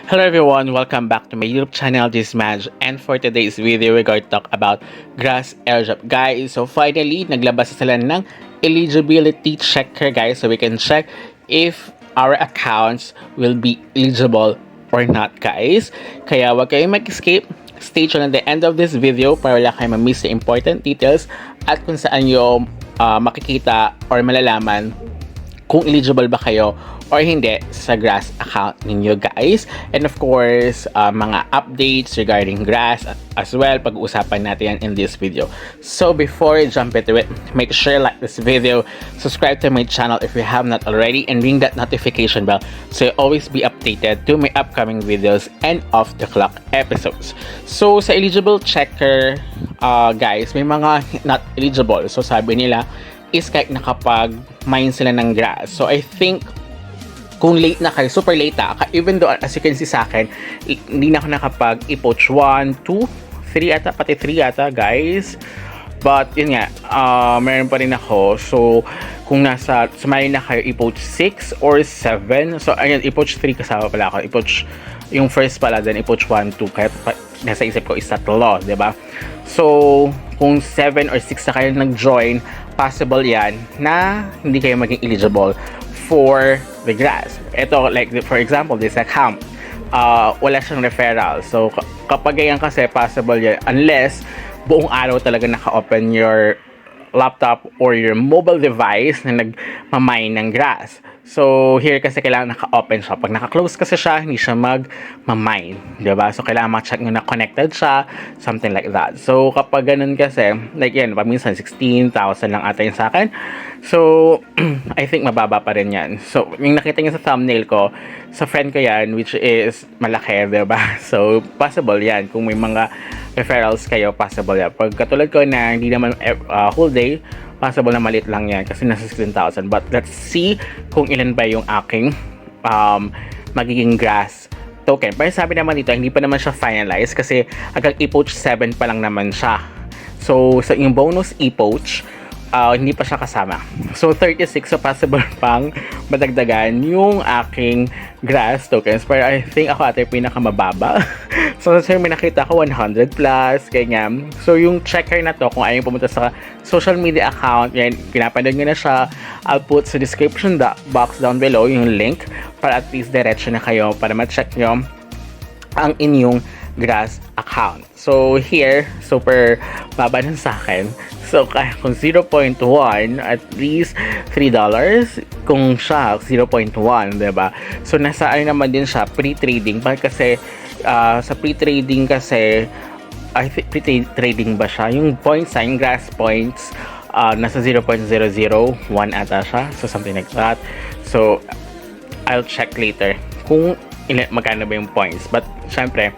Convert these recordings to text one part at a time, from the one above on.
Hello everyone, welcome back to my YouTube channel, this is Madge, and for today's video, we're going to talk about Grass Airdrop. Guys, so finally, naglabas sila ng eligibility checker guys, so we can check if our accounts will be eligible or not guys. Kaya wag kayong mag-escape, stay tuned at the end of this video para wala kayong ma-miss the important details at kung saan yung makikita or malalaman kung eligible ba kayo or hindi sa Grass account ninyo guys. And of course, mga updates regarding Grass as well, pag-uusapan natin yan in this video. So before I jump into it, make sure you like this video, subscribe to my channel if you have not already, and ring that notification bell so you always be updated to my upcoming videos and off-the-clock episodes. So sa eligible checker, guys, may mga not eligible. So sabi nila is kahit nakapag-mine sila ng Grass. So I think kung late na kayo, super late even though as you can see sa akin, hindi na ako nakapag-epoach 1, 2, 3 ata, pati 3 ata guys. But yun nga, meron pa rin ako. So kung sumali na kayo, epoach 6 or 7. So ayun, epoach 3 kasama pala ako. Epoach yung first pala, then epoach 1, 2. Kaya nasa isip ko is tatlo, diba? So kung 7 or 6 na kayo nag-join, possible yan na hindi kayo maging eligible for the Grass. Ito, like for example, this account, wala siyang referral. So kapag ganyan kasi, possible yan unless buong araw talaga naka-open your laptop or your mobile device na nag-mine ng Grass. So here kasi kailangan naka-open siya. Pag naka-close kasi siya, hindi siya mag-mine, diba? So kailangan ma-check nyo na connected siya, something like that. So kapag ganun kasi, like yan, paminsan 16,000 lang ata yun sa akin. So I think mababa pa rin yan. So yung nakita nyo sa thumbnail ko, sa friend ko yan, which is malaki, diba? So possible yan. Kung may mga referrals kayo, possible yan. Pag katulad ko na hindi naman whole day, possible na maliit lang yan kasi nasa 16,000. But let's see kung ilan ba yung aking magiging Grass token. Pero sabi naman dito, hindi pa naman siya finalized kasi hanggang epoach 7 pa lang naman siya. So yung bonus epoach, hindi pa siya kasama. So 36, so possible pang madagdagan yung aking Grass tokens. Pero I think ako ate pinakamababa. So may nakita ko 100 plus, ganyan. So yung checker na to, kung ayaw pumunta sa social media account, yan, pinapanood nyo na siya. I'll put sa description box down below yung link para at least diretso na kayo para ma-check nyo ang inyong Grass account. So here, super baba nun sa akin. So kaya kung 0.1, at least $3. Kung siya, 0.1, diba? So nasa ano naman din siya, pre-trading. Kasi sa pre-trading kasi, I think pre-trading ba siya? Yung points, yung Grass points, nasa 0.001 ata siya. So something like that. So I'll check later kung magkano ba yung points. But syempre,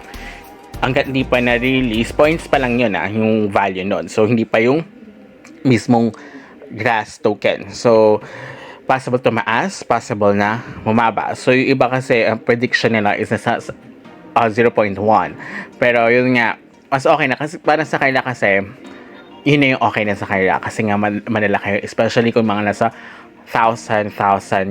hanggat hindi pa na-release, points pa lang yun yung value nun. So hindi pa yung mismong Grass token. So possible tumaas, possible na bumaba. So yung iba kasi ang prediction nila is nasa 0.1. Pero yun nga, mas okay na kasi para sa kanila kasi yun na yung okay na sa kanila kasi nga malalaki, especially kung mga nasa 1,000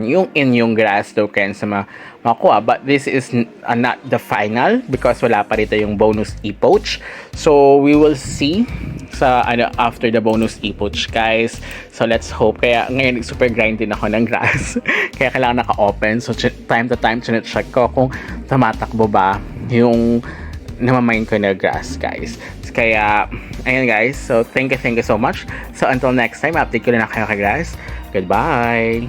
yung inyong Grass tokens na makuha. But this is not the final because wala pa rito yung bonus epoach. So we will see sa after the bonus epoach guys. So let's hope. Kaya ngayon super grind din ako ng Grass. Kaya kailangan naka-open. So time to time check ko kung tumatakbo ba yung namamain ko na Grass guys. Kaya ayun guys. So thank you so much. So until next time, update ko na kayo kay Grass. Goodbye.